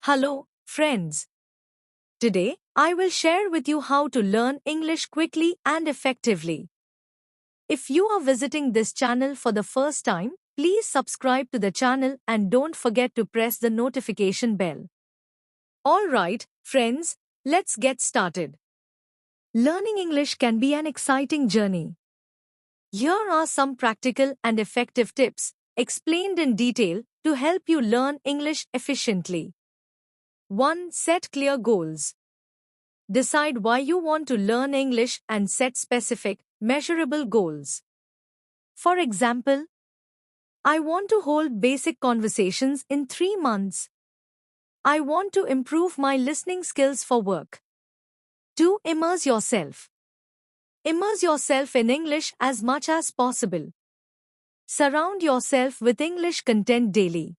Hello, friends. Today, I will share with you how to learn English quickly and effectively. If you are visiting this channel for the first time, please subscribe to the channel and don't forget to press the notification bell. Alright, friends, let's get started. Learning English can be an exciting journey. Here are some practical and effective tips, explained in detail, to help you learn English efficiently. 1. Set clear goals. Decide why you want to learn English and set specific, measurable goals. For example, I want to hold basic conversations in 3 months. I want to improve my listening skills for work. 2. Immerse yourself. Immerse yourself in English as much as possible. Surround yourself with English content daily.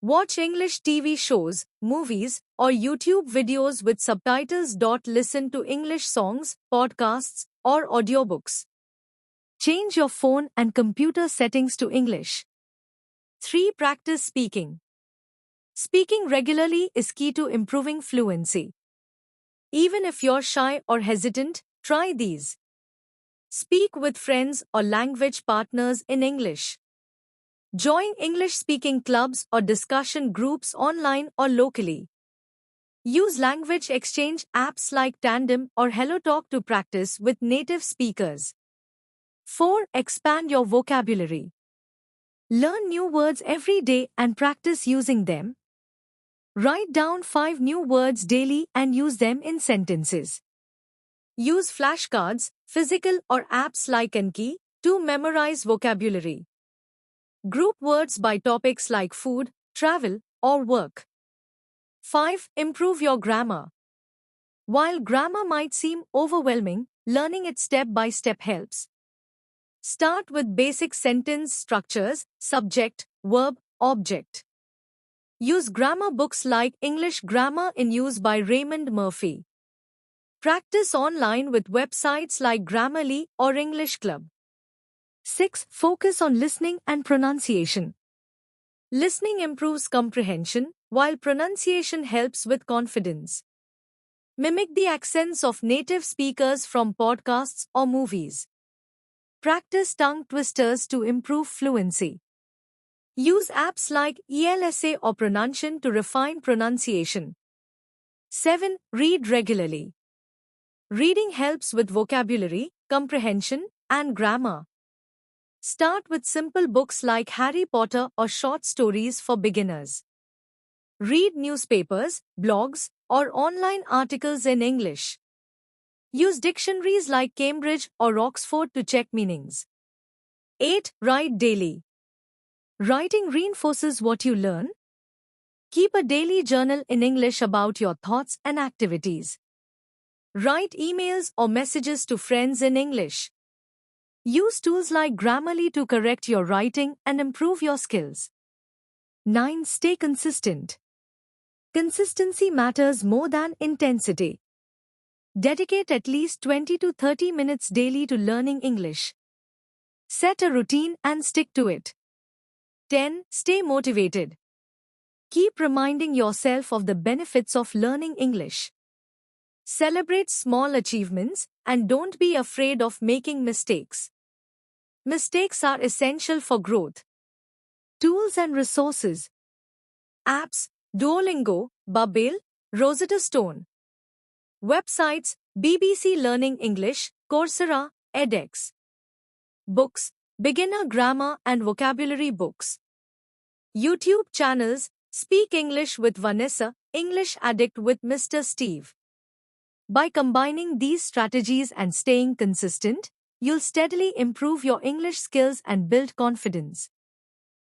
Watch English TV shows, movies, or YouTube videos with subtitles. Listen to English songs, podcasts, or audiobooks. Change your phone and computer settings to English. 3. Practice speaking. Speaking regularly is key to improving fluency. Even if you're shy or hesitant, try these. Speak with friends or language partners in English. Join English-speaking clubs or discussion groups online or locally. Use language exchange apps like Tandem or HelloTalk to practice with native speakers. 4. Expand your vocabulary. Learn new words every day and practice using them. Write down 5 new words daily and use them in sentences. Use flashcards, physical or apps like Anki, to memorize vocabulary. Group words by topics like food, travel, or work. 5. Improve your grammar. While grammar might seem overwhelming, learning it step by step helps. Start with basic sentence structures: subject, verb, object. Use grammar books like English Grammar in Use by Raymond Murphy. Practice online with websites like Grammarly or English Club. 6. Focus on listening and pronunciation. Listening improves comprehension, while pronunciation helps with confidence. Mimic the accents of native speakers from podcasts or movies. Practice tongue twisters to improve fluency. Use apps like ELSA or Pronunciation to refine pronunciation. 7. Read regularly. Reading helps with vocabulary, comprehension, and grammar. Start with simple books like Harry Potter or short stories for beginners. Read newspapers, blogs, or online articles in English. Use dictionaries like Cambridge or Oxford to check meanings. 8. Write daily. Writing reinforces what you learn. Keep a daily journal in English about your thoughts and activities. Write emails or messages to friends in English. Use tools like Grammarly to correct your writing and improve your skills. 9. Stay consistent. Consistency matters more than intensity. Dedicate at least 20 to 30 minutes daily to learning English. Set a routine and stick to it. 10. Stay motivated. Keep reminding yourself of the benefits of learning English. Celebrate small achievements and don't be afraid of making mistakes. Mistakes are essential for growth. Tools and resources. Apps: Duolingo, Babbel, Rosetta Stone. Websites: BBC Learning English, Coursera, edX. Books: beginner grammar and vocabulary books. YouTube channels: Speak English with Vanessa, English Addict with Mr. Steve. By combining these strategies and staying consistent, you'll steadily improve your English skills and build confidence.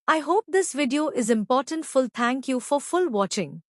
I hope this video is important. Thank you for full watching.